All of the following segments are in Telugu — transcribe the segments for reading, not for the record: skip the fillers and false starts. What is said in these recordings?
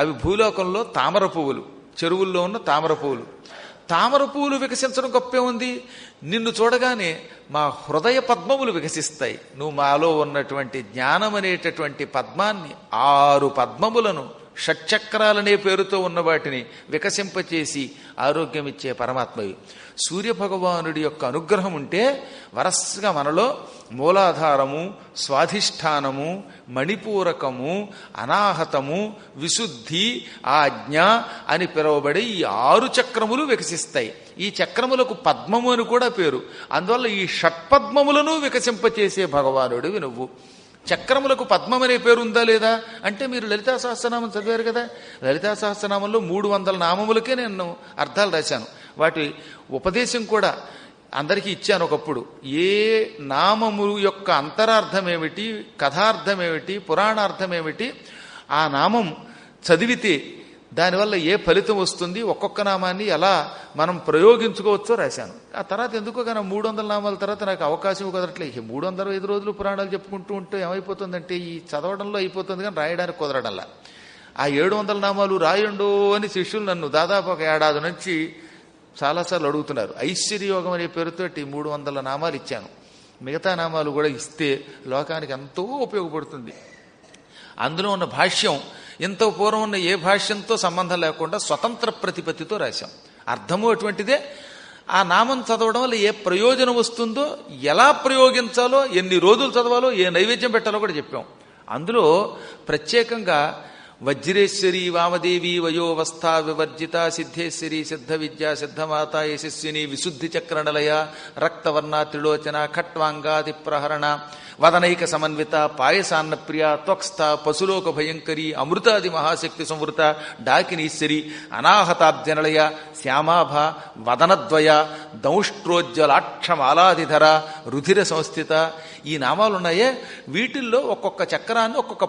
అవి భూలోకంలో తామర పువ్వులు, చెరువుల్లో ఉన్న తామర పువ్వులు. తామర పువ్వులు వికసించడం గొప్పే ఉంది. నిన్ను చూడగానే మా హృదయ పద్మములు వికసిస్తాయి. నువ్వు మాలో ఉన్నటువంటి జ్ఞానం అనేటటువంటి పద్మాన్ని, 6 పద్మములను, షట్చక్రాలనే పేరుతో ఉన్న వాటిని వికసింపచేసి ఆరోగ్యమిచ్చే పరమాత్మవి. సూర్యభగవానుడి యొక్క అనుగ్రహం ఉంటే వరసగా మనలో మూలాధారము, స్వాధిష్టానము, మణిపూరకము, అనాహతము, విశుద్ధి, ఆజ్ఞ అని పిలువబడే ఈ 6 చక్రములు వికసిస్తాయి. ఈ చక్రములకు పద్మము అని కూడా పేరు. అందువల్ల ఈ షట్పద్మములను వికసింపచేసే భగవానుడివి నువ్వు. చక్రములకు పద్మం అనే పేరు ఉందా లేదా అంటే మీరు లలితా సహస్రనామం చదివారు కదా. లలితా సహస్రనామంలో 300 నామములకే నేను అర్థాలు రాశాను. వాటి ఉపదేశం కూడా అందరికీ ఇచ్చాను ఒకప్పుడు. ఏ నామము యొక్క అంతరార్థం ఏమిటి, కథార్థం ఏమిటి, పురాణార్థం ఏమిటి, ఆ నామం చదివితే దానివల్ల ఏ ఫలితం వస్తుంది, ఒక్కొక్క నామాన్ని ఎలా మనం ప్రయోగించుకోవచ్చో రాశాను. ఆ తర్వాత ఎందుకో కానీ 300 నామాల తర్వాత నాకు అవకాశం కుదరట్లే. 305 రోజులు పురాణాలు చెప్పుకుంటూ ఉంటే ఏమైపోతుందంటే ఈ చదవడంలో అయిపోతుంది కానీ రాయడానికి కుదరడంలా. ఆ 700 నామాలు రాయండు అని శిష్యులు నన్ను దాదాపు 1 ఏడాది నుంచి చాలాసార్లు అడుగుతున్నారు. ఐశ్వర్యయోగం అనే పేరుతోటి 300 నామాలు ఇచ్చాను. మిగతా నామాలు కూడా ఇస్తే లోకానికి ఎంతో ఉపయోగపడుతుంది. అందులో ఉన్న భాష్యం ఇంత పూర్వం ఉన్న ఏ భాష్యంతో సంబంధం లేకుండా స్వతంత్ర ప్రతిపత్తితో రాశాం. అర్థము అటువంటిదే. ఆ నామం చదవడం వల్ల ఏ ప్రయోజనం వస్తుందో, ఎలా ప్రయోగించాలో, ఎన్ని రోజులు చదవాలో, ఏ నైవేద్యం పెట్టాలో కూడా చెప్పాం. అందులో ప్రత్యేకంగా వజ్రేశ్వరి, వామదేవి, వయోవస్థ వివర్జిత, సిద్ధేశ్వరి, సిద్ధ విద్య, సిద్ధమాత, యశస్విని, విశుద్ధి చక్రనలయ, రక్తవర్ణ, త్రిలోచన, ఖట్వాంగాది ప్రహరణ, వదనైక సమన్విత, పాయసాన్నప్రియ, త్వక్స్థ, పశులోక భయంకరి, అమృతాది మహాశక్తి సంవృత, డాకినీశ్వరి, అనాహతాబ్జనలయ, శ్యామాభ, వదనద్వయ, దౌష్ట్రోజ్వలాక్షమాలాధిధర, రుధిర సంస్థిత. ఈ నామాలున్నాయే వీటిల్లో ఒక్కొక్క చక్రాన్ని ఒక్కొక్క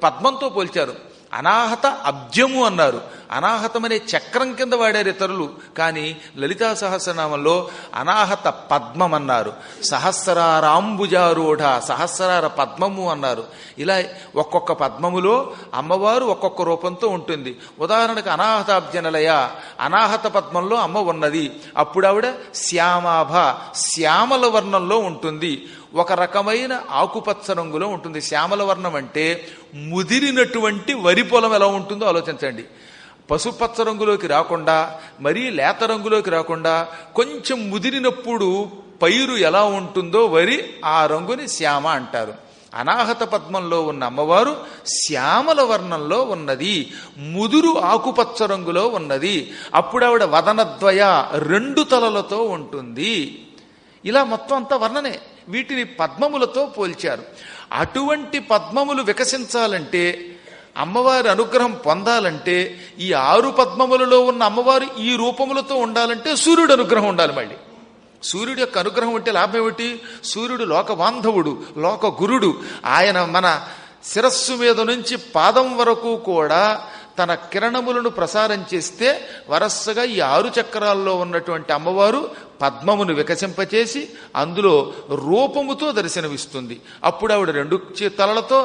పద్మంతో పోల్చారు. అనాహత అబ్జము అన్నారు. అనాహతమనే చక్రం కింద వాడారు ఇతరులు, కానీ లలితా సహస్రనామంలో అనాహత పద్మం అన్నారు. సహస్రారాంబుజారూఢ, సహస్రార పద్మము అన్నారు. ఇలా ఒక్కొక్క పద్మములో అమ్మవారు ఒక్కొక్క రూపంతో ఉంటుంది. ఉదాహరణకు అనాహతాబ్జనలయ, అనాహత పద్మంలో అమ్మ ఉన్నది. అప్పుడు ఆవిడ శ్యామాభ, శ్యామల వర్ణంలో ఉంటుంది. ఒక రకమైన ఆకుపచ్చ రంగులో ఉంటుంది. శ్యామల వర్ణం అంటే ముదిరినటువంటి వరి పొలం ఎలా ఉంటుందో ఆలోచించండి. పసుపచ్చ రంగులోకి రాకుండా, మరీ లేత రంగులోకి రాకుండా, కొంచెం ముదిరినప్పుడు పైరు ఎలా ఉంటుందో వరి, ఆ రంగుని శ్యామ అంటారు. అనాహత పద్మంలో ఉన్న అమ్మవారు శ్యామల వర్ణంలో ఉన్నది, ముదురు ఆకుపచ్చ రంగులో ఉన్నది. అప్పుడు ఆవిడ వదనద్వయ, 2 తలలతో ఉంటుంది. ఇలా మొత్తం అంతా వర్ణనే. వీటిని పద్మములతో పోల్చారు. అటువంటి పద్మములు వికసించాలంటే, అమ్మవారి అనుగ్రహం పొందాలంటే, ఈ 6 పద్మములలో ఉన్న అమ్మవారు ఈ రూపములతో ఉండాలంటే సూర్యుడు అనుగ్రహం ఉండాలి. మళ్ళీ సూర్యుడి యొక్క అనుగ్రహం ఉంటే లాభం ఏమిటి? సూర్యుడు లోక బాంధవుడు, లోక గురుడు. ఆయన మన శిరస్సు మీద నుంచి పాదం వరకు కూడా తన కిరణములను ప్రసారం చేస్తే వరసగా ఈ 6 చక్రాల్లో ఉన్నటువంటి అమ్మవారు పద్మమును వికసింపచేసి అందులో రూపముతో దర్శనమిస్తుంది. అప్పుడు ఆవిడ 2 తలలతో,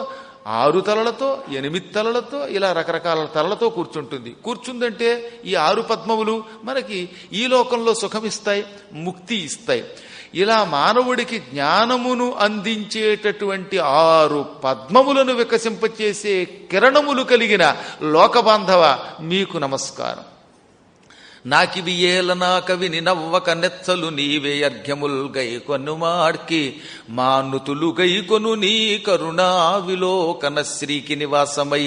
6 తలలతో, 8 తలలతో, ఇలా రకరకాల తలలతో కూర్చుంటుంది. కూర్చుందంటే ఈ 6 పద్మములు మనకి ఈ లోకంలో సుఖమిస్తాయి, ముక్తి ఇస్తాయి. ఇలా మానవుడికి జ్ఞానమును అందించేటటువంటి 6 పద్మములను వికసింపచేసే కిరణములు కలిగిన లోకబాంధవ మీకు నమస్కారం. నాకివి ఏలనా కవిని నవ్వక నెచ్చలు నీవే అర్ఘ్యముల్ గైకొను మార్కి మానుతులు గైకొను నీ కరుణా విలోకన శ్రీకి నివాసమై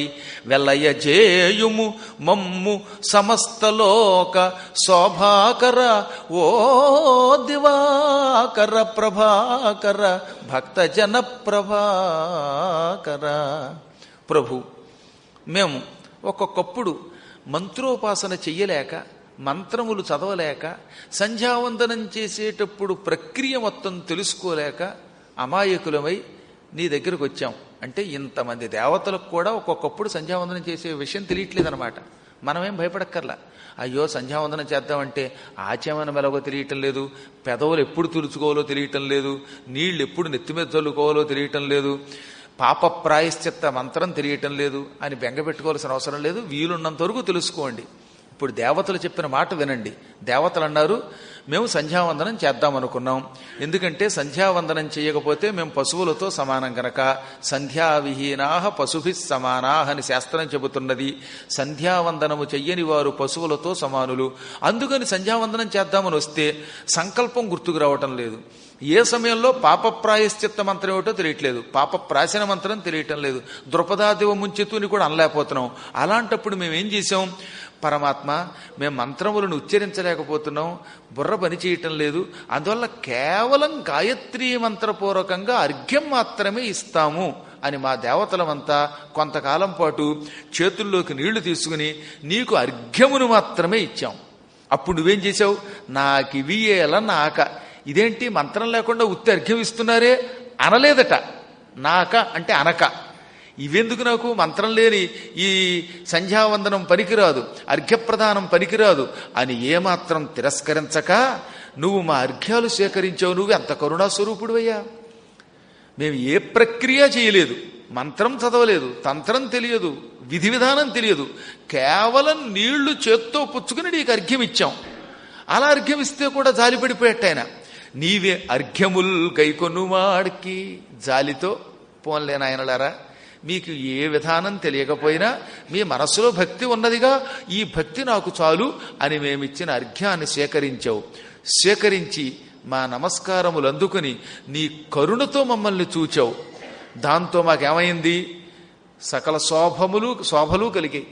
వెల్లయ జేయుము మమ్ము సమస్తలోక శోభాకర ఓ దివాకర ప్రభాకర భక్తజన ప్రభాకర. ప్రభు, మేము ఒక్కొక్కప్పుడు మంత్రోపాసన చెయ్యలేక, మంత్రములు చదవలేక, సంధ్యావందనం చేసేటప్పుడు ప్రక్రియ మొత్తం తెలుసుకోలేక అమాయకులమై నీ దగ్గరకు వచ్చాం. అంటే ఇంతమంది దేవతలకు కూడా ఒక్కొక్కప్పుడు సంధ్యావందనం చేసే విషయం తెలియట్లేదనమాట. మనమేం భయపడక్కర్లా. అయ్యో సంధ్యావందనం చేద్దామంటే ఆచమనం ఎలాగో తెలియటం లేదు, పెదవులు ఎప్పుడు తుడుచుకోవాలో తెలియటం లేదు, నీళ్లు ఎప్పుడు నెత్తిమీద చల్లుకోవాలో తెలియటం లేదు, పాప ప్రాయశ్చిత్త మంత్రం తెలియటం లేదు అని బెంగ పెట్టుకోవాల్సిన అవసరం లేదు. వీలున్నంత వరకు తెలుసుకోండి. ఇప్పుడు దేవతలు చెప్పిన మాట వినండి. దేవతలు అన్నారు, మేము సంధ్యావందనం చేద్దామనుకున్నాం. ఎందుకంటే సంధ్యావందనం చేయకపోతే మేము పశువులతో సమానం గనక. సంధ్యావిహీనాహ పశుభిః సమానాహ అని శాస్త్రం చెబుతున్నది. సంధ్యావందనము చెయ్యని వారు పశువులతో సమానులు. అందుకని సంధ్యావందనం చేద్దామని వస్తే సంకల్పం గుర్తుకు రావటం లేదు. ఏ సమయంలో పాప ప్రాయశ్చిత్త మంత్రం ఏమిటో తెలియట్లేదు, పాప ప్రాచీన మంత్రం తెలియటం లేదు, ద్రుపదాదివ ముంచెత్తుని కూడా అనలేకపోతున్నాం. అలాంటప్పుడు మేమేం చేసాం? పరమాత్మ, మేము మంత్రములను ఉచ్చరించలేకపోతున్నాం, బుర్ర పని చేయటం లేదు, అందువల్ల కేవలం గాయత్రీ మంత్రపూర్వకంగా అర్ఘ్యం మాత్రమే ఇస్తాము అని మా దేవతలమంతా కొంతకాలం పాటు చేతుల్లోకి నీళ్లు తీసుకుని నీకు అర్ఘ్యమును మాత్రమే ఇచ్చాం. అప్పుడు నువ్వేం చేశావు? నాకివియేల నాక, ఇదేంటి మంత్రం లేకుండా ఉత్తి అర్ఘ్యం ఇస్తున్నారే అనలేదట. నాక అంటే అనక, ఇవెందుకు నాకు, మంత్రం లేని ఈ సంధ్యావందనం పనికిరాదు, అర్ఘ్యప్రదానం పనికిరాదు అని ఏమాత్రం తిరస్కరించక నువ్వు మా అర్ఘ్యాలు సేకరించావు. నువ్వు ఎంత కరుణాస్వరూపుడువయ్యా. మేము ఏ ప్రక్రియ చేయలేదు, మంత్రం చదవలేదు, తంత్రం తెలియదు, విధి విధానం తెలియదు, కేవలం నీళ్లు చేత్తో పుచ్చుకుని నీకు అర్ఘ్యం ఇచ్చాం. అలా అర్ఘ్యం ఇస్తే కూడా జాలిపడిపోయేట్టాయన. నీవే అర్ఘ్యముల్ గైకొనుమాడికి, జాలితో పోన్లేనాయనలారా, మీకు ఏ విధానం తెలియకపోయినా మీ మనస్సులో భక్తి ఉన్నదిగా, ఈ భక్తి నాకు చాలు అని మేమిచ్చిన అర్ఘ్యాన్ని స్వీకరించావు. స్వీకరించి మా నమస్కారములు అందుకుని నీ కరుణతో మమ్మల్ని చూచావు. దాంతో మాకేమైంది? సకల శోభలు కలిగాయి.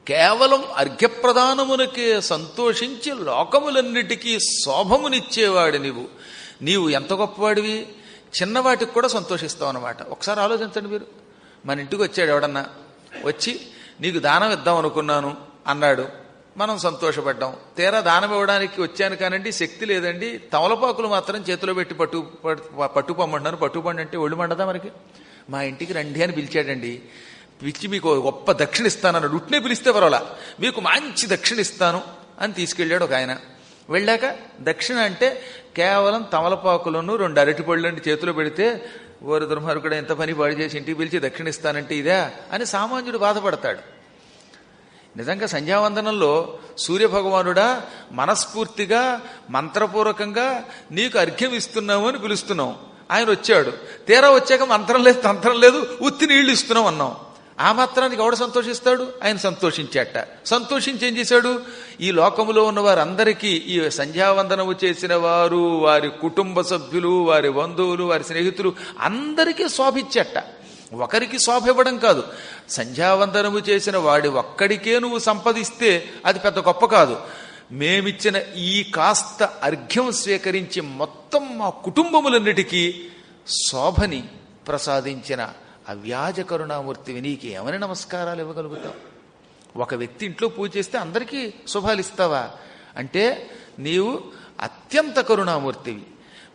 కేవలం అర్ఘ్యప్రదానమునకే సంతోషించి లోకములన్నిటికీ శోభమునిచ్చేవాడు నీవు ఎంత గొప్పవాడివి. చిన్నవాటికి కూడా సంతోషిస్తావు అన్నమాట. ఒకసారి ఆలోచించండి మీరు. మన ఇంటికి వచ్చాడు ఎవడన్నా, వచ్చి నీకు దానం ఇద్దాం అనుకున్నాను అన్నాడు, మనం సంతోషపడ్డాం. తీరా దానం ఇవ్వడానికి వచ్చాను కానండి శక్తి లేదండి, తమలపాకులు మాత్రం చేతిలో పెట్టి పట్టుపమ్మంటున్నాను. పట్టుపండి అంటే ఒళ్ళు మండదా మనకి. మా ఇంటికి రండి అని పిలిచాడండి. పిలిచి మీకు గొప్ప దక్షిణ ఇస్తానన్నాడు. ఉట్నే పిలిస్తే పర్వాలా, మీకు మంచి దక్షిణ ఇస్తాను అని తీసుకెళ్ళాడు ఒక ఆయన. వెళ్ళాక దక్షిణ అంటే కేవలం తమలపాకులను 2 అరటిపళ్ళని చేతిలో పెడితే, ఓరు దుర్మార్గుడు ఎంత పని పాడు చేసి ఇంటికి పిలిచి దక్షిణ ఇస్తానంటే ఇదే అని సామాన్యుడు బాధపడతాడు. నిజంగా సంధ్యావందనంలో సూర్యభగవానుడా మనస్ఫూర్తిగా మంత్రపూర్వకంగా నీకు అర్ఘ్యం ఇస్తున్నాము అని పిలుస్తున్నాం. ఆయన వచ్చాడు. తీరా వచ్చాక మంత్రం లేదు, తంత్రం లేదు, ఉత్తి నీళ్లు ఇస్తున్నాం అన్నాం. ఆ మాత్రానికి ఎవడు సంతోషిస్తాడు? ఆయన సంతోషించాట. సంతోషించి ఏం చేశాడు? ఈ లోకములో ఉన్న వారందరికీ, ఈ సంధ్యావందనము చేసిన వారు, వారి కుటుంబ సభ్యులు, వారి బంధువులు, వారి స్నేహితులు అందరికీ శోభిచ్చట. ఒకరికి శోభ ఇవ్వడం కాదు, సంధ్యావందనము చేసిన వాడి ఒక్కడికే నువ్వు సంపదిస్తే అది పెద్ద గొప్ప కాదు. మేమిచ్చిన ఈ కాస్త అర్ఘ్యం స్వీకరించి మొత్తం మా కుటుంబములన్నిటికీ శోభని ప్రసాదించిన అవ్యాజ కరుణామూర్తివి, నీకు ఏమని నమస్కారాలు ఇవ్వగలుగుతావు? ఒక వ్యక్తి ఇంట్లో పూజ చేస్తే అందరికీ శుభాలు ఇస్తావా అంటే నీవు అత్యంత కరుణామూర్తివి.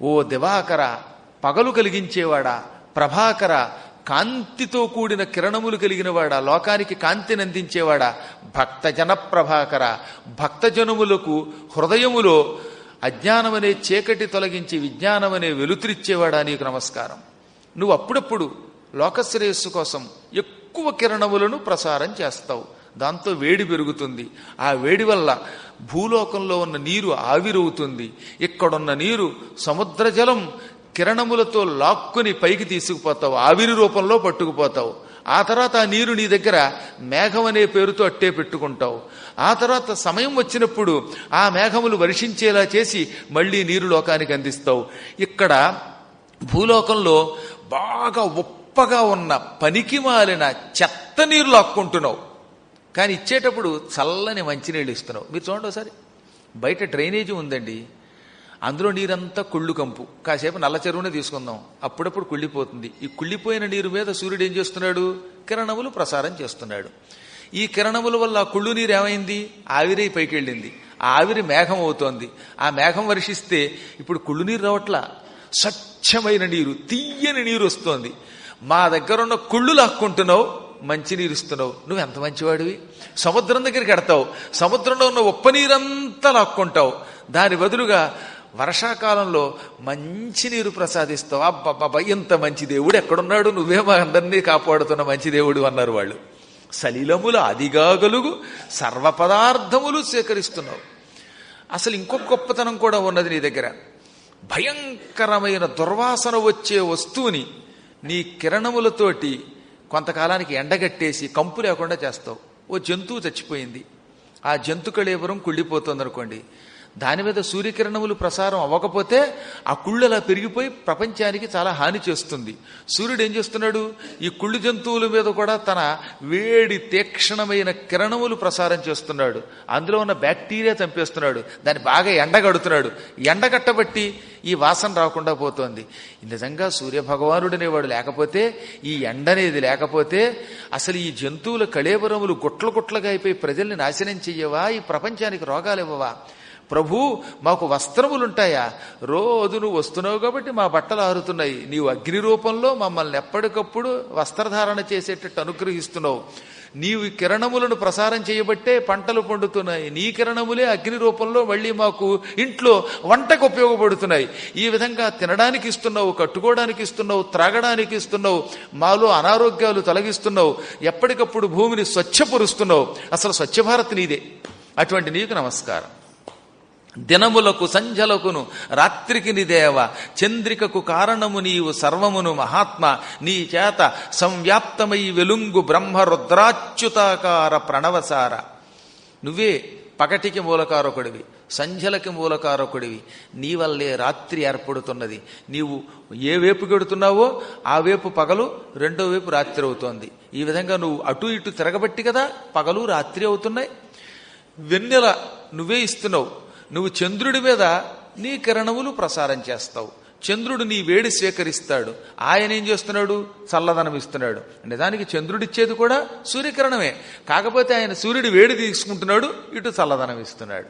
ఓ దివాకర, పగలు కలిగించేవాడా, ప్రభాకర, కాంతితో కూడిన కిరణములు కలిగినవాడా, లోకానికి కాంతిని అందించేవాడా, భక్తజన ప్రభాకర, భక్తజనములకు హృదయములో అజ్ఞానమనే చీకటి తొలగించి విజ్ఞానమనే వెలుతురిచ్చేవాడా, నీకు నమస్కారం. నువ్వు అప్పుడప్పుడు లోకశ్రేయస్సు కోసం ఎక్కువ కిరణములను ప్రసారం చేస్తావు. దాంతో వేడి పెరుగుతుంది. ఆ వేడి వల్ల భూలోకంలో ఉన్న నీరు ఆవిరవుతుంది. ఇక్కడున్న నీరు సముద్ర జలం కిరణములతో లాక్కుని పైకి తీసుకుపోతావు, ఆవిరి రూపంలో పట్టుకుపోతావు. ఆ తర్వాత ఆ నీరు నీ దగ్గర మేఘం అనే పేరుతో అట్టే పెట్టుకుంటావు. ఆ తర్వాత సమయం వచ్చినప్పుడు ఆ మేఘములు వర్షించేలా చేసి మళ్ళీ నీరు లోకానికి అందిస్తావు. ఇక్కడ భూలోకంలో బాగా ఉప్పగా ఉన్న పనికి మాలిన చెత్త నీరు లాక్కుంటున్నావు, కానీ ఇచ్చేటప్పుడు చల్లని మంచినీళ్ళు ఇస్తున్నావు. మీరు చూడండి ఒకసారి, బయట డ్రైనేజీ ఉందండి, అందులో నీరంతా కుళ్ళు కంపు. కాసేపు నల్ల చెరువునే తీసుకుందాం, అప్పుడప్పుడు కుళ్ళిపోతుంది. ఈ కుళ్ళిపోయిన నీరు మీద సూర్యుడు ఏం చేస్తున్నాడు? కిరణములు ప్రసారం చేస్తున్నాడు. ఈ కిరణముల వల్ల ఆ కుళ్ళు నీరు ఏమైంది? ఆవిరి పైకి వెళ్ళింది. ఆ ఆవిరి మేఘం అవుతోంది. ఆ మేఘం వర్షిస్తే ఇప్పుడు కుళ్ళు నీరు రావట్లా, స్వచ్ఛమైన నీరు, తీయని నీరు వస్తోంది. మా దగ్గరున్న కుళ్ళు లాక్కుంటున్నావు, మంచినీరు ఇస్తున్నావు. నువ్వు ఎంత మంచివాడివి. సముద్రం దగ్గరికి ఎడతావు, సముద్రంలో ఉన్న ఉప్ప నీరంతా లాక్కుంటావు. దాని బదులుగా వర్షాకాలంలో మంచి నీరు ప్రసాదిస్తావు. అబ్బబ్బబ్బ, ఇంత మంచి దేవుడు ఎక్కడున్నాడు, నువ్వే మా అందరినీ కాపాడుతున్న మంచి దేవుడు అన్నారు వాళ్ళు. సలిలముల అదిగా గలుగు సర్వ పదార్థములు సేకరిస్తున్నావు. అసలు ఇంకొక గొప్పతనం కూడా ఉన్నది నీ దగ్గర. భయంకరమైన దుర్వాసన వచ్చే వస్తువుని నీ కిరణములతోటి కొంతకాలానికి ఎండగట్టేసి కంపు లేకుండా చేస్తావు. ఓ జంతువు చచ్చిపోయింది, ఆ జంతు కళేబరం కుళ్ళిపోతుంది అనుకోండి, దాని మీద సూర్యకిరణములు ప్రసారం అవ్వకపోతే ఆ కుళ్ళు అలా పెరిగిపోయి ప్రపంచానికి చాలా హాని చేస్తుంది. సూర్యుడు ఏం చేస్తున్నాడు, ఈ కుళ్ళు జంతువుల మీద కూడా తన వేడి తీక్షణమైన కిరణములు ప్రసారం చేస్తున్నాడు. అందులో ఉన్న బ్యాక్టీరియా చంపేస్తున్నాడు. దాన్ని బాగా ఎండగడుతున్నాడు. ఎండగట్టబట్టి ఈ వాసన రాకుండా పోతోంది. నిజంగా సూర్యభగవానుడు అనేవాడు లేకపోతే, ఈ ఎండనేది లేకపోతే అసలు ఈ జంతువుల కళేబరములు గుట్ల గుట్లగా అయిపోయి ప్రజల్ని నాశనం చెయ్యవా, ఈ ప్రపంచానికి రోగాలు ఇవ్వవా? ప్రభు, మాకు వస్త్రములుంటాయా? రోజు నువ్వు వస్తున్నావు కాబట్టి మా బట్టలు ఆరుతున్నాయి. నీవు అగ్ని రూపంలో మమ్మల్ని ఎప్పటికప్పుడు వస్త్రధారణ చేసేటట్టు అనుగ్రహిస్తున్నావు. నీవు కిరణములను ప్రసారం చేయబట్టే పంటలు పండుతున్నాయి. నీ కిరణములే అగ్ని రూపంలో మళ్ళీ మాకు ఇంట్లో వంటకు ఉపయోగపడుతున్నాయి. ఈ విధంగా తినడానికి ఇస్తున్నావు, కట్టుకోవడానికి ఇస్తున్నావు, త్రాగడానికి ఇస్తున్నావు, మాలో అనారోగ్యాలు తొలగిస్తున్నావు, ఎప్పటికప్పుడు భూమిని స్వచ్ఛపరుస్తున్నావు. అసలు స్వచ్ఛ భారత్ నీదే. అటువంటి నీకు నమస్కారం. దినములకు సంధ్యలకును రాత్రికి నిదేవ, చంద్రికకు కారణము నీవు సర్వమును మహాత్మ, నీ చేత సంవ్యాప్తమై వెలుంగు బ్రహ్మ రుద్రాచ్యుతాకార ప్రణవసార. నువ్వే పగటికి మూలకారకుడివి, సంధ్యలకి మూలకారకుడివి. నీ వల్లే రాత్రి ఏర్పడుతున్నది. నీవు ఏ వైపు గెడుతున్నావో ఆ వైపు పగలు, రెండో వైపు రాత్రి అవుతోంది. ఈ విధంగా నువ్వు అటు ఇటు తిరగబట్టి కదా పగలు రాత్రి అవుతున్నాయి. వెన్నెల నువ్వే ఇస్తున్నావు. నువ్వు చంద్రుడి మీద నీ కిరణములు ప్రసారం చేస్తావు. చంద్రుడు నీ వేడి స్వీకరిస్తాడు. ఆయన ఏం చేస్తున్నాడు, చల్లదనం ఇస్తున్నాడు. నిజానికి చంద్రుడిచ్చేది కూడా సూర్యకిరణమే, కాకపోతే ఆయన సూర్యుడి వేడి తీసుకుంటున్నాడు, ఇటు చల్లదనం ఇస్తున్నాడు.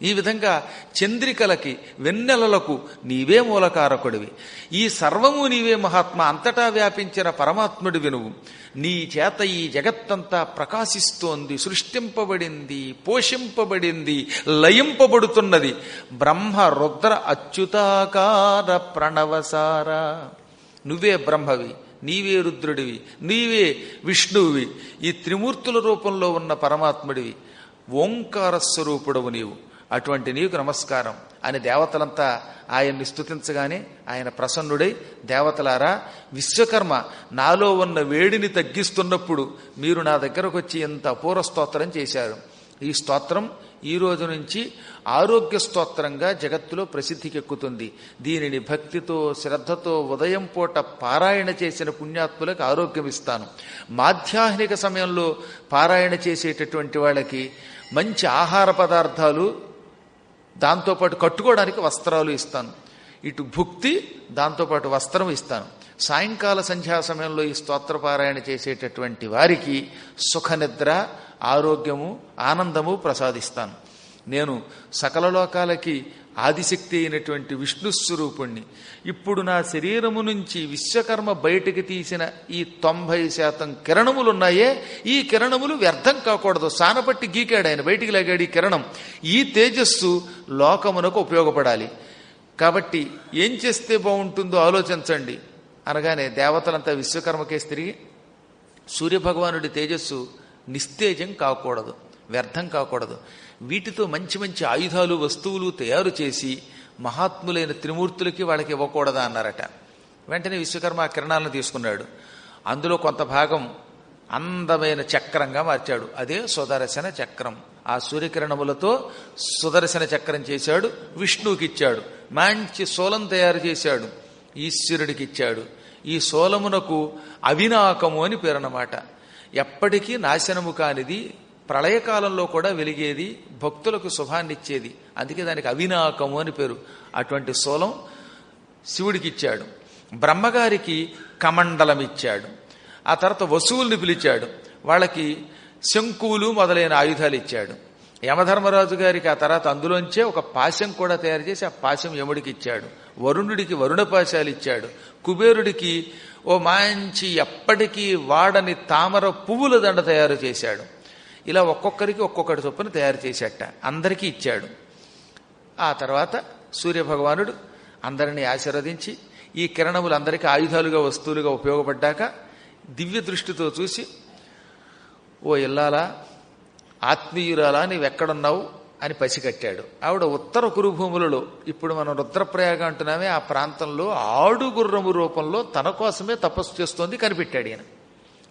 ఈ విధంగా చంద్రికలకి వెన్నెలలకు నీవే మూలకారకుడివి. ఈ సర్వము నీవే మహాత్మ, అంతటా వ్యాపించిన పరమాత్ముడివి నువ్వు. నీ చేత ఈ జగత్తంతా ప్రకాశిస్తోంది, సృష్టింపబడింది, పోషింపబడింది, లయింపబడుతున్నది. బ్రహ్మ రుద్ర అచ్యుతాకార ప్రణవసార. నువ్వే బ్రహ్మవి, నీవే రుద్రుడివి, నీవే విష్ణువువి. ఈ త్రిమూర్తుల రూపంలో ఉన్న పరమాత్ముడివి, ఓంకార స్వరూపుడవు నీవు. అటువంటి నీకు నమస్కారం అని దేవతలంతా ఆయన్ని స్తుతించగానే ఆయన ప్రసన్నుడై, దేవతలారా, విశ్వకర్మ నాలో ఉన్న వేడిని తగ్గిస్తున్నప్పుడు మీరు నా దగ్గరకు వచ్చి ఎంత అపూర్వ స్తోత్రం చేశారు. ఈ స్తోత్రం ఈ రోజు నుంచి ఆరోగ్య స్తోత్రంగా జగత్తులో ప్రసిద్ధికెక్కుతుంది. దీనిని భక్తితో శ్రద్ధతో ఉదయం పూట పారాయణ చేసిన పుణ్యాత్ములకు ఆరోగ్యం ఇస్తాను. మాధ్యాహ్నిక సమయంలో పారాయణ చేసేటటువంటి వాళ్ళకి మంచి ఆహార పదార్థాలు, దాంతోపాటు కట్టుకోవడానికి వస్త్రాలు ఇస్తాను. ఇటు భుక్తి, దాంతోపాటు వస్త్రం ఇస్తాను. సాయంకాల సంధ్యా సమయంలో ఈ స్తోత్ర పారాయణ చేసేటటువంటి వారికి సుఖనిద్ర, ఆరోగ్యము, ఆనందము ప్రసాదిస్తాను. నేను సకల లోకాలకి ఆదిశక్తి అయినటువంటి విష్ణుస్వరూపుణ్ణి. ఇప్పుడు నా శరీరము నుంచి విశ్వకర్మ బయటికి తీసిన ఈ 90% కిరణములున్నాయే, ఈ కిరణములు వ్యర్థం కాకూడదు. సానపట్టి గీకాడు ఆయన, బయటికి లాగాడు ఈ కిరణం. ఈ తేజస్సు లోకమునకు ఉపయోగపడాలి. కాబట్టి ఏం చేస్తే బాగుంటుందో ఆలోచించండి అనగానే దేవతలంతా విశ్వకర్మకేసి తిరిగి, సూర్యభగవానుడి తేజస్సు నిస్తేజం కాకూడదు, వ్యర్థం కాకూడదు. వీటితో మంచి మంచి ఆయుధాలు, వస్తువులు తయారు చేసి మహాత్ములైన త్రిమూర్తులకి వాళ్ళకి ఇవ్వకూడదా అన్నారట. వెంటనే విశ్వకర్మ ఆ కిరణాలను తీసుకున్నాడు. అందులో కొంత భాగం అందమైన చక్రంగా మార్చాడు. అదే సుదర్శన చక్రం. ఆ సూర్యకిరణములతో సుదర్శన చక్రం చేశాడు. విష్ణువుకి ఇచ్చాడు. మంచి శూలం తయారు చేశాడు, ఈశ్వరుడికి ఇచ్చాడు. ఈ శూలమునకు అవినాకము అని పేరన్నమాట. ఎప్పటికీ నాశనము కానిది, ప్రళయకాలంలో కూడా వెలిగేది, భక్తులకు శుభాన్నిచ్చేది. అందుకే దానికి అవినాకము అని పేరు. అటువంటి శూలం శివుడికి ఇచ్చాడు. బ్రహ్మగారికి కమండలం ఇచ్చాడు. ఆ తర్వాత వసువుల్ని పిలిచాడు. వాళ్ళకి శంకువులు మొదలైన ఆయుధాలు ఇచ్చాడు. యమధర్మరాజు గారికి ఆ తర్వాత అందులోంచే ఒక పాశం కూడా తయారు చేసి ఆ పాశం యముడికి ఇచ్చాడు. వరుణుడికి వరుణ పాశాలు ఇచ్చాడు. కుబేరుడికి ఓ మంచి ఎప్పటికీ వాడని తామర పువ్వుల దండ తయారు చేశాడు. ఇలా ఒక్కొక్కరికి ఒక్కొక్కటి చొప్పున తయారు చేసేట అందరికీ ఇచ్చాడు. ఆ తర్వాత సూర్యభగవానుడు అందరినీ ఆశీర్వదించి ఈ కిరణములు అందరికీ ఆయుధాలుగా వస్తువులుగా ఉపయోగపడ్డాక దివ్య దృష్టితో చూసి, ఓ ఇల్లాలా, ఆత్మీయురాలా, నీవెక్కడున్నావు అని పసిగట్టాడు. ఆవిడ ఉత్తర కురుభూములలో, ఇప్పుడు మనం రుద్రప్రయాగ అంటున్నామే, ఆ ప్రాంతంలో ఆడుగుర్రము రూపంలో తన కోసమే తపస్సు చేస్తోంది కనిపెట్టాడు ఈయన.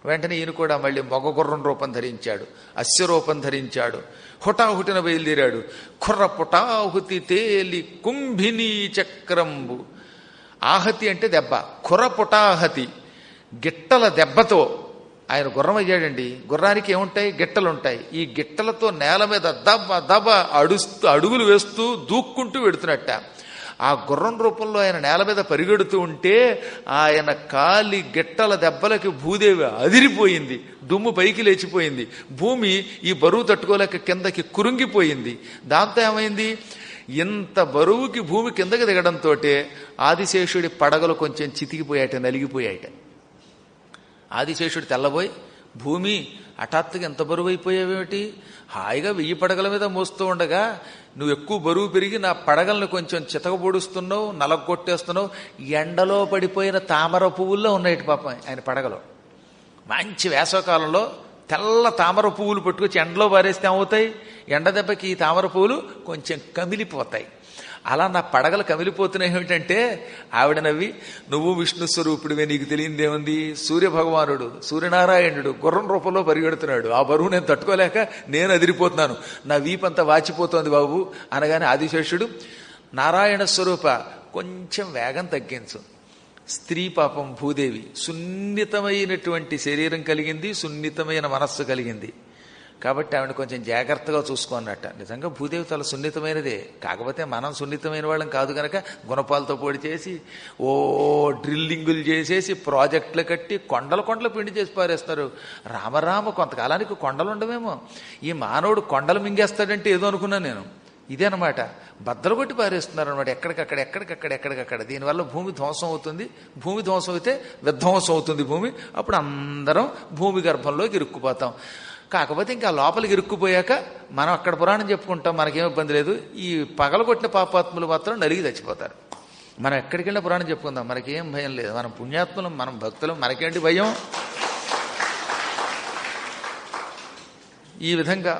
వెంటనే ఈయన కూడా మళ్ళీ మగ గుర్రం రూపం ధరించాడు, అశ్వరూపం ధరించాడు, హుటాహుటిన బయలుదేరాడు. ఖుర్ర పుటాహుతి తేలి కుంభినీ చక్రంబు. ఆహతి అంటే దెబ్బ, ఖుర్ర పుటాహతి గిట్టల దెబ్బతో ఆయన గుర్రం అయ్యాడండి. గుర్రానికి ఏముంటాయి? గిట్టలుంటాయి. ఈ గిట్టలతో నేల మీద దబ దబ అడుగులు వేస్తూ దూక్కుంటూ వెడుతున్నట్ట. ఆ గుర్రం రూపంలో ఆయన నేల మీద పరిగెడుతూ ఉంటే ఆయన కాలి గిట్టల దెబ్బలకి భూదేవి అదిరిపోయింది, దుమ్ము పైకి లేచిపోయింది, భూమి ఈ బరువు తట్టుకోలేక కిందకి కురుంగిపోయింది. దాంతో ఏమైంది? ఇంత బరువుకి భూమి కిందకి దిగడంతో ఆదిశేషుడి పడగలు కొంచెం చితికిపోయాట, నలిగిపోయాట. ఆదిశేషుడు తెల్లబోయి, భూమి హఠాత్తుగా ఎంత బరువు అయిపోయావేమిటి? హాయిగా 1000 పడగల మీద మోస్తూ ఉండగా నువ్వు ఎక్కువ బరువు పెరిగి నా పడగలను కొంచెం చితకబొడుస్తున్నావు, నలగొట్టేస్తున్నావు. ఎండలో పడిపోయిన తామర పువ్వుల్లో ఉన్నాయి పాపం ఆయన పడగలు. మంచి వేసవకాలంలో తెల్ల తామర పువ్వులు పట్టుకొచ్చి ఎండలో పారేస్తే ఏమవుతాయి? ఎండ దెబ్బకి ఈ తామర పువ్వులు కొంచెం కమిలిపోతాయి. అలా నా పడగలు కమిలిపోతున్నాయి. ఏమిటంటే ఆవిడ నవ్వి, నువ్వు విష్ణు స్వరూపుడివే, నీకు తెలియదేముంది? సూర్యభగవానుడు, సూర్యనారాయణుడు గుర్రం రూపంలో పరిగెడుతున్నాడు. ఆ బరువు నేను తట్టుకోలేక నేను అదిరిపోతున్నాను, నా వీపంతా వాచిపోతోంది బాబు అనగానే ఆదిశేషుడు, నారాయణ స్వరూప కొంచెం వేగం తగ్గించు. స్త్రీ పాపం భూదేవి సున్నితమైనటువంటి శరీరం కలిగింది, సున్నితమైన మనస్సు కలిగింది. కాబట్టి ఆవిడ కొంచెం జాగ్రత్తగా చూసుకున్నట్ట. నిజంగా భూదేవి చాలా సున్నితమైనదే, కాకపోతే మనం సున్నితమైన వాళ్ళం కాదు కనుక గుణపాలతో పొడి చేసి డ్రిల్లింగులు చేసేసి ప్రాజెక్టులు కట్టి కొండలు పిండి చేసి పారేస్తారు. రామరామ కొంతకాలానికి కొండలు ఉండవేమో. ఈ మానవుడు కొండలు మింగేస్తాడంటే ఏదో అనుకున్నాను నేను. ఇదేనమాట, బద్దలు కొట్టి పారేస్తున్నారు అనమాట, ఎక్కడికక్కడ. దీనివల్ల భూమి ధ్వంసం అవుతుంది. భూమి ధ్వంసం అయితే విధ్వంసం అవుతుంది భూమి. అప్పుడు అందరం భూమి గర్భంలోకి ఇరుక్కుపోతాం. కాకపోతే ఇంకా లోపలికి ఇరుక్కుపోయాక మనం అక్కడ పురాణం చెప్పుకుంటాం, మనకేం ఇబ్బంది లేదు. ఈ పగలగొట్టిన పాపాత్ములు మాత్రం నలిగి చచ్చిపోతారు. మనం ఎక్కడికి వెళ్ళినా పురాణం చెప్పుకుందాం, మనకేం భయం లేదు. మనం పుణ్యాత్ములం, మనం భక్తులం, మనకేంటి భయం? ఈ విధంగా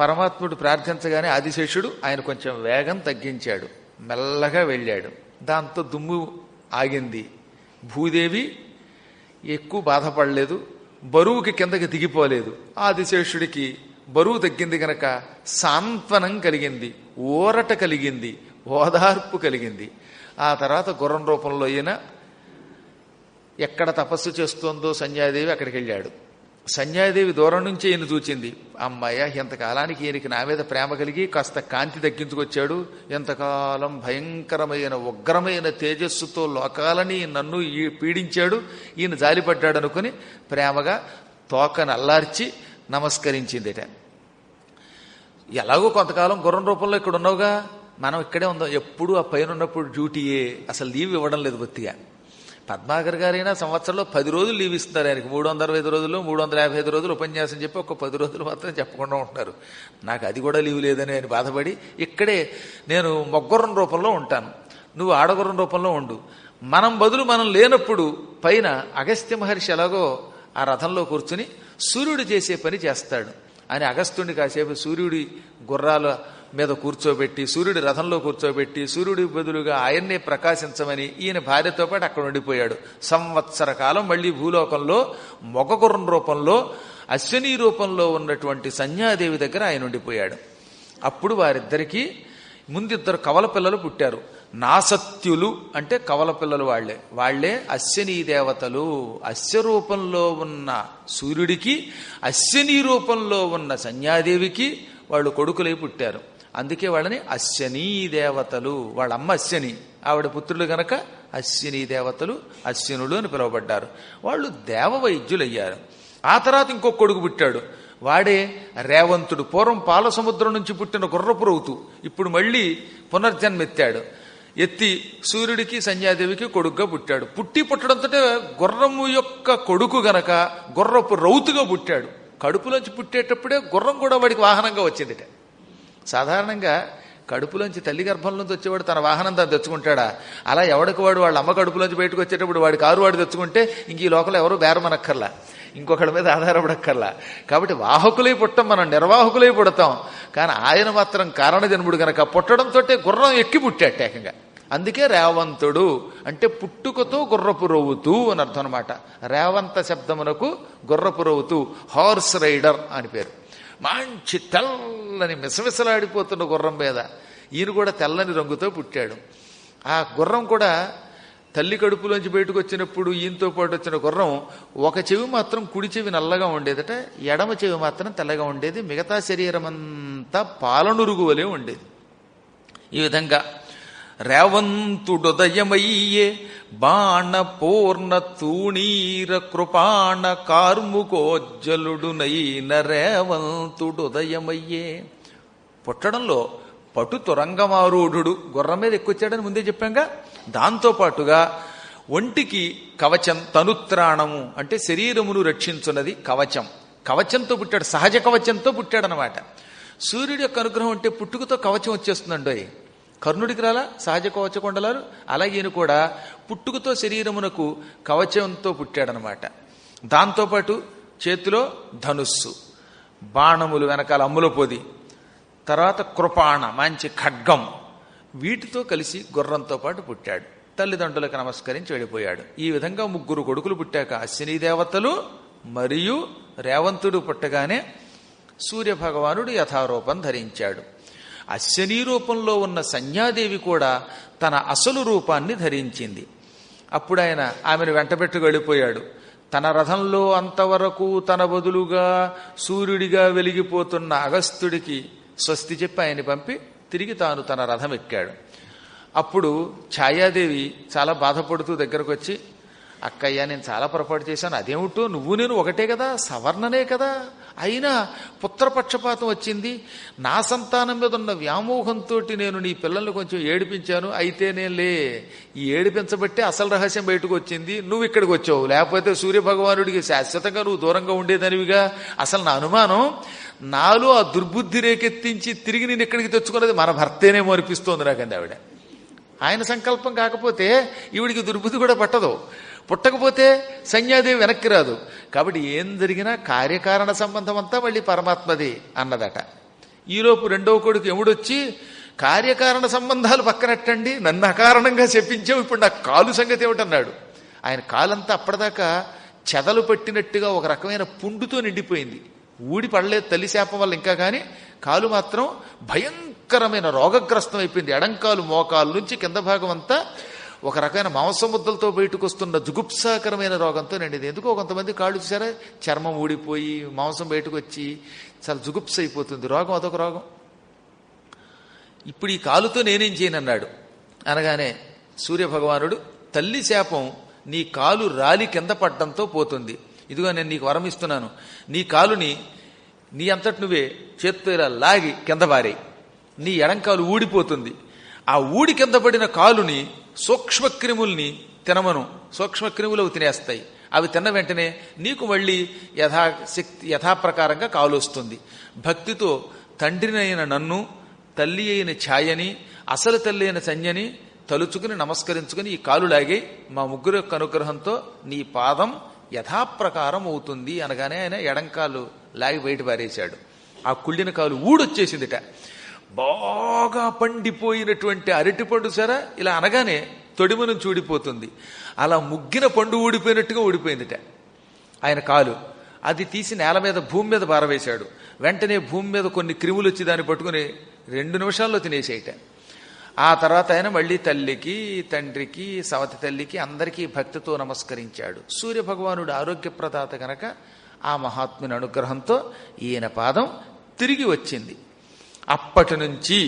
పరమాత్ముడు ప్రార్థించగానే ఆదిశేషుడు ఆయన కొంచెం వేగం తగ్గించాడు, మెల్లగా వెళ్ళాడు. దాంతో దుమ్ము ఆగింది. భూదేవి ఎక్కువ బాధపడలేదు, బరువుకి కిందకి దిగిపోలేదు. ఆదిశేషుడికి బరువు తగ్గింది గనక సాంత్వనం కలిగింది, ఊరట కలిగింది, ఓదార్పు కలిగింది. ఆ తర్వాత గుర్రం రూపంలో ఈయన ఎక్కడ తపస్సు చేస్తోందో సంధ్యాదేవి అక్కడికి వెళ్ళాడు. సంధ్యాదేవి దూరం నుంచి ఈయన చూచింది. అమ్మాయ, ఇంతకాలానికి ఈయనకి నా మీద ప్రేమ కలిగి కాస్త కాంతి తగ్గించుకొచ్చాడు. ఎంతకాలం భయంకరమైన ఉగ్రమైన తేజస్సుతో లోకాలని నన్ను పీడించాడు, ఈయన జాలిపడ్డాడు అనుకుని ప్రేమగా తోకను అల్లార్చి నమస్కరించిందిట. ఎలాగో కొంతకాలం గుర్రం రూపంలో ఇక్కడ ఉన్నావుగా, మనం ఇక్కడే ఉందాం. ఎప్పుడు ఆ పైన ఉన్నప్పుడు డ్యూటీయే, అసలు లీవ్ ఇవ్వడం లేదు బొత్తిగా. పద్మాకర్ గారైనా సంవత్సరంలో 10 రోజులు లీవ్ ఇస్తున్నారు ఆయనకి. 365 రోజులు 355 రోజులు ఉపన్యాసం చెప్పి ఒక 10 రోజులు మాత్రం చెప్పకుండా ఉంటున్నారు. నాకు అది కూడా లీవ్ లేదని ఆయన బాధపడి, ఇక్కడే నేను మొగ్గుర్రం రూపంలో ఉంటాను, నువ్వు ఆడగుర్రం రూపంలో ఉండు. మనం లేనప్పుడు పైన అగస్త్య మహర్షి ఎలాగో ఆ రథంలో కూర్చుని సూర్యుడు చేసే పని చేస్తాడు అని అగస్త్యుడిని కాసేపు సూర్యుడి గుర్రాల మీద కూర్చోబెట్టి, సూర్యుడి రథంలో కూర్చోబెట్టి, సూర్యుడి బదులుగా ఆయన్నే ప్రకాశించమని ఈయన భార్యతో పాటు అక్కడ ఉండిపోయాడు. సంవత్సర కాలం మళ్లీ భూలోకంలో మొగగుర్రం రూపంలో అశ్విని రూపంలో ఉన్నటువంటి సంధ్యాదేవి దగ్గర ఆయన ఉండిపోయాడు. అప్పుడు వారిద్దరికీ ముందిద్దరు కవల పిల్లలు పుట్టారు. నాసత్యులు అంటే కవల పిల్లలు వాళ్లే అశ్విని దేవతలు. అశ్వ రూపంలో ఉన్న సూర్యుడికి, అశ్విని రూపంలో ఉన్న సంధ్యాదేవికి వాళ్ళు కొడుకులై పుట్టారు. అందుకే వాళ్ళని అశ్విని దేవతలు. వాళ్ళ అమ్మ అశ్విని, ఆవిడ పుత్రులు గనక అశ్విని దేవతలు, అశ్వినులు అని పిలువబడ్డారు. వాళ్ళు దేవవైద్యులయ్యారు. ఆ తర్వాత ఇంకొక కొడుకు పుట్టాడు, వాడే రేవంతుడు. పూర్వం పాల సముద్రం నుంచి పుట్టిన గుర్రపు రౌతు ఇప్పుడు మళ్ళీ పునర్జన్మెత్తాడు. ఎత్తి సూర్యుడికి సంధ్యాదేవికి కొడుకుగా పుట్టాడు. పుట్టడంతో గుర్రము యొక్క కొడుకు గనక గుర్రపు రౌతుగా పుట్టాడు. కడుపులోంచి పుట్టేటప్పుడే గుర్రం కూడా వాడికి వాహనంగా వచ్చిందిట. సాధారణంగా కడుపులోంచి తల్లి గర్భంలోంచి వచ్చేవాడు తన వాహనం తను తెచ్చుకుంటాడా? అలా ఎవడికి వాడు వాళ్ళ అమ్మ కడుపులోంచి బయటకు వచ్చేటప్పుడు వాడి కారు వాడు తెచ్చుకుంటే ఇంక ఈ లోకంలో ఎవరు బేరమనక్కర్లా, ఇంకొకళ్ళ మీద ఆధారపడక్కర్లా. కాబట్టి వాహకులై పుట్టం, మనం నిర్వాహకులై పుడతాం. కానీ ఆయన మాత్రం కారణజన్ముడు గనక పుట్టడంతో గుర్రం ఎక్కి పుట్టాట ఏకంగా. అందుకే రేవంతుడు అంటే పుట్టుకతో గుర్రపు రవ్వుతూ అని అర్థం అనమాట. రేవంత శబ్దమునకు గుర్రపు రవ్వుతూ, హార్స్ రైడర్ అని పేరు. మంచి తెల్లని మిసమిసలాడిపోతున్న గుర్రం మీద ఈయన కూడా తెల్లని రంగుతో పుట్టాడు. ఆ గుర్రం కూడా తల్లి కడుపులోంచి బయటకు వచ్చినప్పుడు ఈయనతో పాటు వచ్చిన గుర్రం ఒక చెవి మాత్రం కుడి చెవి నల్లగా ఉండేదట, ఎడమ చెవి మాత్రం తెల్లగా ఉండేది. మిగతా శరీరం అంతా పాలనురుగు వలె ఉండేది. ఈ విధంగా రేవంతుడుదయమయ్యే బాణ పూర్ణ తూణీర కృపాణ కార్ముకోజ్జలుడునైన రేవంతుడుదయమయ్యే. పుట్టడంలో పటు తురంగమారూఢుడు, గుర్రం మీద ఎక్కువచ్చాడని ముందే చెప్పాంగా. దాంతోపాటుగా ఒంటికి కవచం, తనుత్రాణము అంటే శరీరమును రక్షించున్నది కవచం. కవచంతో పుట్టాడు, సహజ కవచంతో పుట్టాడనమాట. సూర్యుడి యొక్క అనుగ్రహం అంటే పుట్టుకతో కవచం వచ్చేస్తుందండి. కర్ణుడికి రాలా సహజ కవచ కొండలారు, అలాగే ఈయన కూడా పుట్టుకతో శరీరమునకు కవచంతో పుట్టాడనమాట. దాంతోపాటు చేతిలో ధనుస్సు, బాణములు వెనకాల అమ్ముల పొది, తర్వాత కృపాణ మంచి ఖడ్గం, వీటితో కలిసి గుర్రంతో పాటు పుట్టాడు. తల్లిదండ్రులకు నమస్కరించి వెళ్ళిపోయాడు. ఈ విధంగా 3 కొడుకులు పుట్టాక అశ్విని దేవతలు మరియు రేవంతుడు పుట్టగానే సూర్యభగవానుడు యథారూపం ధరించాడు. అశ్విని రూపంలో ఉన్న సంధ్యాదేవి కూడా తన అసలు రూపాన్ని ధరించింది. అప్పుడు ఆయన ఆమెను వెంటబెట్టుకు వెళ్ళిపోయాడు. తన రథంలో అంతవరకు తన బదులుగా సూర్యుడిగా వెలిగిపోతున్న అగస్త్యుడికి స్వస్తి చెప్పి ఆయన్ని పంపి తిరిగి తాను తన రథం ఎక్కాడు. అప్పుడు ఛాయాదేవి చాలా బాధపడుతూ దగ్గరకు వచ్చి, అక్కయ్య నేను చాలా పొరపాటు చేశాను, అదేమిటో నువ్వు నేను ఒకటే కదా, సవర్ణనే కదా, అయినా పుత్రపక్షపాతం వచ్చింది, నా సంతానం మీద ఉన్న వ్యామోహంతో నేను నీ పిల్లల్ని కొంచెం ఏడిపించాను, అయితే నేనులే ఈ ఏడిపించబట్టే అసలు రహస్యం బయటకు వచ్చింది, నువ్వు ఇక్కడికి వచ్చావు, లేకపోతే సూర్యభగవానుడికి శాశ్వతంగా నువ్వు దూరంగా ఉండేదనివిగా. అసలు నా అనుమానం, నాలో ఆ దుర్బుద్ధి రేకెత్తించి తిరిగి నేను ఇక్కడికి తెచ్చుకున్నది మన భర్తేనేమో అనిపిస్తోంది నాకంది ఆవిడ. ఆయన సంకల్పం కాకపోతే ఈవిడికి దుర్బుద్ధి కూడా పట్టదు, పుట్టకపోతే సంధ్యాదేవి వెనక్కి రాదు. కాబట్టి ఏం జరిగినా కార్యకారణ సంబంధం అంతా మళ్ళీ పరమాత్మది అన్నదట. ఈలోపు 2వ కొడుకు యముడొచ్చి, కార్యకారణ సంబంధాలు పక్కనట్టండి, నన్ను అకారణంగా చెప్పించావు, ఇప్పుడు నా కాలు సంగతి ఏమిటన్నాడు. ఆయన కాలంతా అప్పటిదాకా చెదలు పట్టినట్టుగా ఒక రకమైన పుండుతో నిండిపోయింది. ఊడి పడలేదు తల్లి శాపం వల్ల ఇంకా, కానీ కాలు మాత్రం భయంకరమైన రోగగ్రస్తం అయిపోయింది. ఎడంకాలు మోకాలు నుంచి కింద భాగం అంతా ఒక రకమైన మాంసముద్దలతో బయటకు వస్తున్న జుగుప్సాకరమైన రోగంతో నిండింది. ఎందుకో కొంతమంది కాళ్ళు చూసారా, చర్మం ఊడిపోయి మాంసం బయటకు వచ్చి చాలా జుగుప్స అయిపోతుంది. రోగం అదొక రోగం. ఇప్పుడు ఈ కాలుతో నేనేం చేయనన్నాడు. అనగానే సూర్యభగవానుడు, తల్లి శాపం నీ కాలు రాలి కింద పడ్డంతో పోతుంది, ఇదిగో నేను నీకు వరం ఇస్తున్నాను, నీ కాలుని నీ అంతటి నువ్వే చేత్తో ఇలా లాగి కింద పారేయి, నీ ఎడంకాలు ఊడిపోతుంది. ఆ ఊడి కింద పడిన కాలుని సూక్ష్మక్రిముల్ని తినమను, సూక్ష్మక్రిములు అవి తినేస్తాయి. అవి తిన్న వెంటనే నీకు మళ్ళీ యథాప్రకారంగా కాలు వస్తుంది. భక్తితో తండ్రినైన నన్ను, తల్లి అయిన ఛాయని, అసలు తల్లి అయిన సంజ్ఞని తలుచుకుని నమస్కరించుకుని ఈ కాలు లాగి మా ముగ్గురు యొక్క అనుగ్రహంతో నీ పాదం యథాప్రకారం అవుతుంది అనగానే ఆయన ఎడంకాలు లాగి బయట పారేశాడు. ఆ కుళ్ళిన కాలు ఊడొచ్చేసిందిట. బాగా పండిపోయినటువంటి అరటిపండు సరే ఇలా అనగానే తొడిమ నుంచి ఊడిపోతుంది, అలా ముగ్గిన పండు ఊడిపోయినట్టుగా ఊడిపోయిందిట ఆయన కాలు. అది తీసి నేల మీద భూమి మీద పారవేశాడు. వెంటనే భూమి మీద కొన్ని క్రిములు వచ్చి దాన్ని పట్టుకుని 2 నిమిషాల్లో తినేసేయట. ఆ తర్వాత ఆయన మళ్ళీ తల్లికి, తండ్రికి, సవతి తల్లికి అందరికీ భక్తితో నమస్కరించాడు. సూర్యభగవానుడు ఆరోగ్యప్రదాత గనక ఆ మహాత్ముని అనుగ్రహంతో ఈయన పాదం తిరిగి వచ్చింది. అప్పటి నుంచి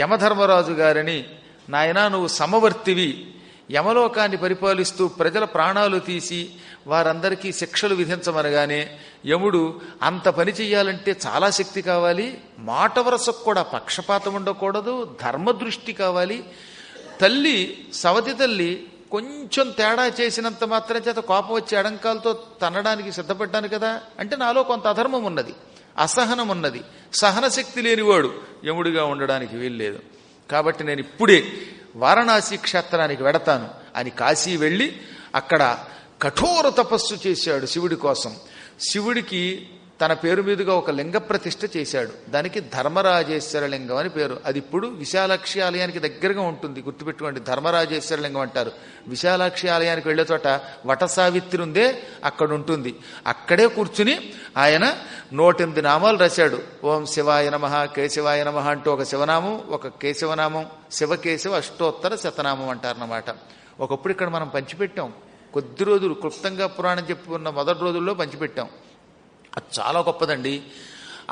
యమధర్మరాజు గారిని, నాయనా నువ్వు సమవర్తివి, యమలోకాన్ని పరిపాలిస్తూ ప్రజల ప్రాణాలు తీసి వారందరికీ శిక్షలు విధించమనగానే యముడు, అంత పని చెయ్యాలంటే చాలా శక్తి కావాలి, మాట వరసకు కూడా పక్షపాతం ఉండకూడదు, ధర్మదృష్టి కావాలి. తల్లి సవతి తల్లి కొంచెం తేడా చేసినంత మాత్రం చేత కోపం వచ్చి ఎడంకాలతో తన్నడానికి సిద్ధపడ్డాను కదా అంటే నాలో కొంత అధర్మం ఉన్నది, అసహనం ఉన్నది, సహనశక్తి లేనివాడు యముడిగా ఉండడానికి వీల్లేదు. కాబట్టి నేను ఇప్పుడే వారణాసి క్షేత్రానికి వెడతాను అని కాశీ వెళ్ళి అక్కడ కఠోర తపస్సు చేశాడు శివుడి కోసం. శివుడికి తన పేరు మీదుగా ఒక లింగ ప్రతిష్ఠ చేశాడు. దానికి ధర్మరాజేశ్వర లింగం అని పేరు. అది ఇప్పుడు విశాలాక్షి ఆలయానికి దగ్గరగా ఉంటుంది, గుర్తుపెట్టుకోండి. ధర్మరాజేశ్వర లింగం అంటారు. విశాలాక్షి ఆలయానికి వెళ్లే చోట వట సావిత్రి ఉందే, అక్కడ ఉంటుంది. అక్కడే కూర్చుని ఆయన 108 నామాలు రాశాడు. ఓం శివాయ నమః, కేశవాయ నమః అంటూ ఒక శివనామం, ఒక కేశవనామం, శివకేశవ అష్టోత్తర శతనామం అంటారన్నమాట. ఒకప్పుడు ఇక్కడ మనం పంచిపెట్టాం. కొద్ది రోజులు క్లుప్తంగా పురాణం చెప్పుకున్న మొదటి రోజుల్లో పంచిపెట్టాం. అది చాలా గొప్పదండి.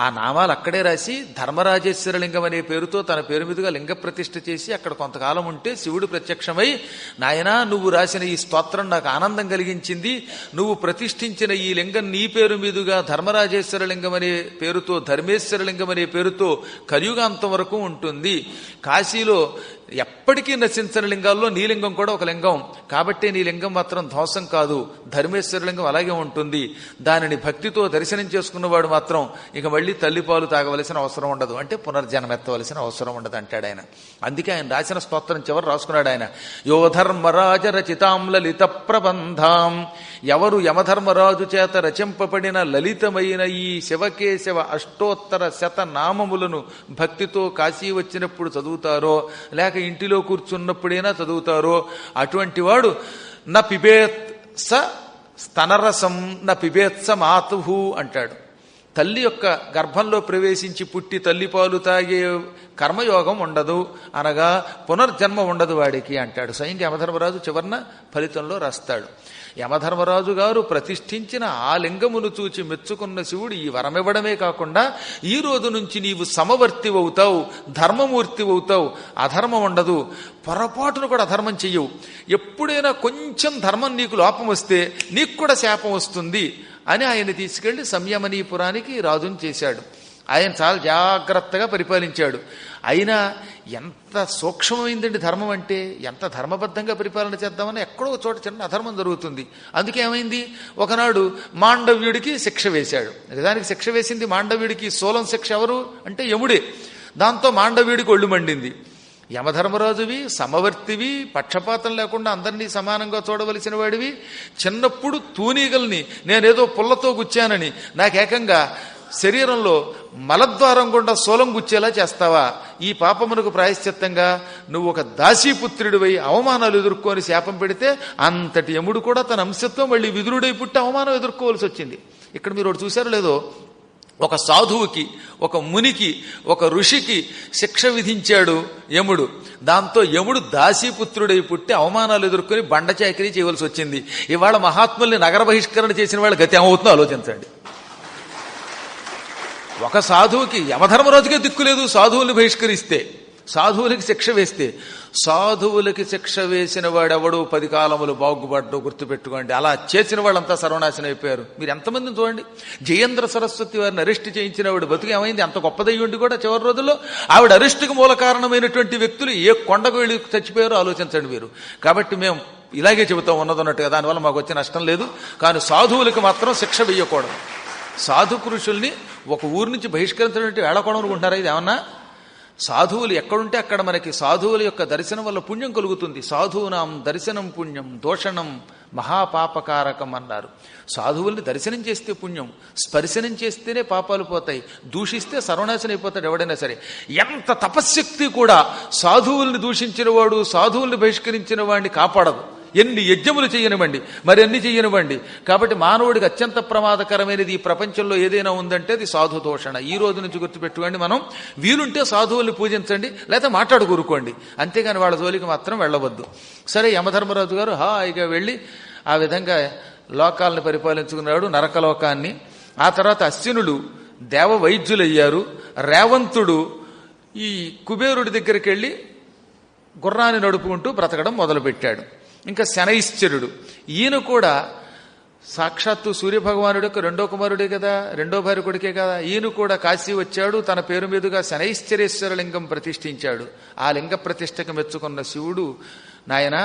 ఆ నామాలు అక్కడే రాసి ధర్మరాజేశ్వర లింగం అనే పేరుతో తన పేరు మీదుగా లింగ ప్రతిష్ఠ చేసి అక్కడ కొంతకాలం ఉంటే శివుడు ప్రత్యక్షమై, నాయనా నువ్వు రాసిన ఈ స్తోత్రం నాకు ఆనందం కలిగించింది. నువ్వు ప్రతిష్ఠించిన ఈ లింగం నీ పేరు మీదుగా ధర్మరాజేశ్వర లింగం అనే పేరుతో, ధర్మేశ్వర లింగం అనే పేరుతో కలియుగాంతం వరకు ఉంటుంది. కాశీలో ఎప్పటికీ నశించని లింగాల్లో నీ లింగం కూడా ఒక లింగం. కాబట్టి నీ లింగం మాత్రం ధ్వంసం కాదు, ధర్మేశ్వర లింగం అలాగే ఉంటుంది. దానిని భక్తితో దర్శనం చేసుకున్నవాడు మాత్రం ఇక మళ్ళీ తల్లిపాలు తాగవలసిన అవసరం ఉండదు, అంటే పునర్జన్మెత్తవలసిన అవసరం ఉండదు అంటాడు ఆయన. అందుకే ఆయన రాసిన స్తోత్రం చివరి రాసుకున్నాడు ఆయన, యో ధర్మరాజ రచితాం లలిత ప్రబంధాం. ఎవరు యమధర్మరాజు చేత రచింపబడిన లలితమైన ఈ శివకేశవ అష్టోత్తర శతనామములను భక్తితో కాశీ వచ్చినప్పుడు చదువుతారో, లేక ఇంటిలో కూర్చున్నప్పుడైనా చదువుతారో, అటువంటి వాడు న పిబేత్స స్తనరసం న పిబేత్స మాతుహు అంటాడు. తల్లి యొక్క గర్భంలో ప్రవేశించి పుట్టి తల్లిపాలు తాగే కర్మయోగం ఉండదు, అనగా పునర్జన్మ ఉండదు వాడికి అంటాడు. స్వయంగా యమధర్మరాజు చివరన ఫలితంలో రాస్తాడు. యమధర్మరాజు గారు ప్రతిష్ఠించిన ఆ లింగమును చూచి మెచ్చుకున్న శివుడు ఈ వరమివ్వడమే కాకుండా, ఈ రోజు నుంచి నీవు సమవర్తి అవుతావు, ధర్మమూర్తి అవుతావు, అధర్మం ఉండదు, పొరపాటును కూడా అధర్మం చెయ్యవు. ఎప్పుడైనా కొంచెం ధర్మం నీకు లోపం వస్తే నీకు కూడా శాపం వస్తుంది అని ఆయన తీసుకెళ్లి సంయమనీపురానికి రాజుని చేశాడు. ఆయన చాలా జాగ్రత్తగా పరిపాలించాడు. అయినా ఎంత సూక్ష్మమైందండి ధర్మం అంటే, ఎంత ధర్మబద్ధంగా పరిపాలన చేద్దామని ఎక్కడో చోట చిన్న అధర్మం జరుగుతుంది. అందుకే ఏమైంది, ఒకనాడు మాండవ్యుడికి శిక్ష వేశాడు. నిజానికి శిక్ష వేసింది మాండవ్యుడికి, సోలం శిక్ష ఎవరు అంటే యముడే. దాంతో మాండవ్యుడికి ఒళ్ళు మండింది. యమధర్మరాజువి, సమవర్తివి, పక్షపాతం లేకుండా అందరినీ సమానంగా చూడవలసిన వాడివి, చిన్నప్పుడు తూనీగల్ని నేనేదో పుల్లతో గుచ్చానని నాకేకంగా శరీరంలో మలద్వారం గుండా సోలం గుచ్చేలా చేస్తావా? ఈ పాపమునకు ప్రాయశ్చిత్తంగా నువ్వు ఒక దాసీపుత్రుడివై అవమానాలు ఎదుర్కొని శాపం పెడితే అంతటి యముడు కూడా తన అంశత్వం మళ్ళీ విదురుడై పుట్టి అవమానం ఎదుర్కోవాల్సి వచ్చింది. ఇక్కడ మీరు ఒకటి చూశారో లేదో, ఒక సాధువుకి, ఒక మునికి, ఒక ఋషికి శిక్ష విధించాడు యముడు. దాంతో యముడు దాసీపుత్రుడై పుట్టి అవమానాలు ఎదుర్కొని బండచాకిరీ చేయవలసి వచ్చింది. ఇవాళ మహాత్ముల్ని నగర బహిష్కరణ చేసిన వాళ్ళ గతి ఏమవుతుందో ఆలోచించండి. ఒక సాధువుకి, యమధర్మరాజుకే దిక్కులేదు సాధువుల్ని బహిష్కరిస్తే, సాధువులకి శిక్ష వేస్తే. సాధువులకి శిక్ష వేసిన వాడెవడు 10 కాలములు బాగుపడ్డో గుర్తుపెట్టుకోండి. అలా చేసిన వాళ్ళంతా సర్వనాశనం అయిపోయారు. మీరు ఎంతమందిని చూడండి. జయేంద్ర సరస్వతి వారిని అరెస్ట్ చేయించిన వాడు బతుకు ఏమైంది? అంత గొప్పదయ్యుండి కూడా చివరి రోజుల్లో ఆవిడ అరెస్టుకు మూల కారణమైనటువంటి వ్యక్తులు ఏ కొండకు వెళ్ళి చచ్చిపోయారో ఆలోచించండి మీరు. కాబట్టి మేము ఇలాగే చెబుతాం ఉన్నదన్నట్టుగా, దానివల్ల మాకు వచ్చే నష్టం లేదు. కానీ సాధువులకి మాత్రం శిక్ష వేయకూడదు. సాధు పురుషుల్ని ఒక ఊరి నుంచి బహిష్కరించడం వేళకోణం అనుకుంటారా? ఇది ఏమన్నా? సాధువులు ఎక్కడుంటే అక్కడ మనకి సాధువుల యొక్క దర్శనం వల్ల పుణ్యం కలుగుతుంది. సాధువునాం దర్శనం పుణ్యం దోషణం మహాపాపకారకం అన్నారు. సాధువుల్ని దర్శనం చేస్తే పుణ్యం, స్పర్శనం చేస్తేనే పాపాలు పోతాయి, దూషిస్తే సర్వనాశనం అయిపోతాడు ఎవడైనా సరే. ఎంత తపశ్శక్తి కూడా సాధువుల్ని దూషించిన వాడు, సాధువుల్ని బహిష్కరించిన వాడిని కాపాడదు. ఎన్ని యజ్ఞములు చేయనివ్వండి, మరెన్ని చేయనివ్వండి. కాబట్టి మానవుడికి అత్యంత ప్రమాదకరమైనది ఈ ప్రపంచంలో ఏదైనా ఉందంటే అది సాధు దూషణ. ఈ రోజు నుంచి గుర్తుపెట్టుకోండి. మనం వీలుంటే సాధువుల్ని పూజించండి, లేదా మాట్లాడుకూరుకోండి, అంతేగాని వాళ్ళ జోలికి మాత్రం వెళ్ళవద్దు. సరే, యమధర్మరాజు గారు హాయిగా వెళ్ళి ఆ విధంగా లోకాలను పరిపాలించుకున్నాడు, నరకలోకాన్ని. ఆ తర్వాత అశ్వినులు దేవ వైద్యులయ్యారు. రేవంతుడు ఈ కుబేరుడి దగ్గరికి వెళ్ళి గుర్రాన్ని నడుపుకుంటూ బ్రతకడం మొదలుపెట్టాడు. ఇంకా శనైశ్చరుడు, ఈయన కూడా సాక్షాత్తు సూర్యభగవానుడు యొక్క రెండో కుమారుడే కదా, రెండో భార్య కొడుకే కదా. ఈయన కూడా కాశీ వచ్చాడు, తన పేరు మీదుగా శనైశ్చరేశ్వర లింగం ప్రతిష్ఠించాడు. ఆ లింగ ప్రతిష్టకు మెచ్చుకున్న శివుడు, నాయన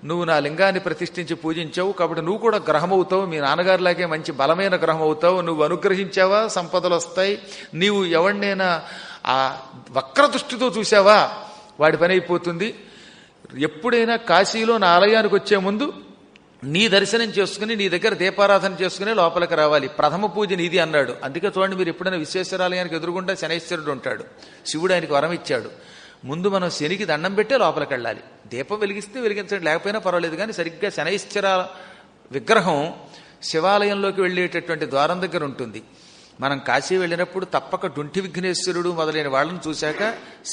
నువ్వు నా లింగాన్ని ప్రతిష్ఠించి పూజించావు కాబట్టి నువ్వు కూడా గ్రహం అవుతావు, మీ నాన్నగారిలాగే మంచి బలమైన గ్రహం అవుతావు, నువ్వు అనుగ్రహించావా సంపదలు వస్తాయి, నీవు ఎవరినైనా ఆ వక్రదృష్టితో చూసావా వాడి పని అయిపోతుంది. ఎప్పుడైనా కాశీలో నా ఆలయానికి వచ్చే ముందు నీ దర్శనం చేసుకుని నీ దగ్గర దీపారాధన చేసుకుని లోపలికి రావాలి, ప్రథమ పూజ నీది అన్నాడు. అందుకే చూడండి, మీరు ఎప్పుడైనా విశ్వేశ్వరాలయానికి ఎదురుగుండా శనైశ్వరుడు ఉంటాడు, శివుడు ఆయనకి వరం ఇచ్చాడు. ముందు మనం శనికి దండం పెట్టే లోపలికి వెళ్ళాలి. దీపం వెలిగిస్తే వెలిగించండి, లేకపోయినా పర్వాలేదు, కానీ సరిగ్గా శనైశ్వర విగ్రహం శివాలయంలోకి వెళ్ళేటటువంటి ద్వారం దగ్గర ఉంటుంది. మనం కాశీ వెళ్ళినప్పుడు తప్పక డుంటి విఘ్నేశ్వరుడు మొదలైన వాళ్ళని చూశాక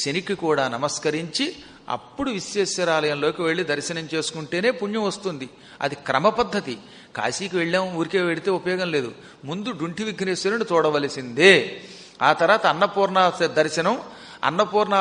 శనికి కూడా నమస్కరించి అప్పుడు విశ్వేశ్వరాలయంలోకి వెళ్ళి దర్శనం చేసుకుంటేనే పుణ్యం వస్తుంది. అది క్రమ పద్ధతి. కాశీకి వెళ్ళాం ఊరికే వెడితే ఉపయోగం లేదు, ముందు డుంటి విఘ్నేశ్వరుని చూడవలసిందే. ఆ తర్వాత అన్నపూర్ణ దర్శనం. అన్నపూర్ణ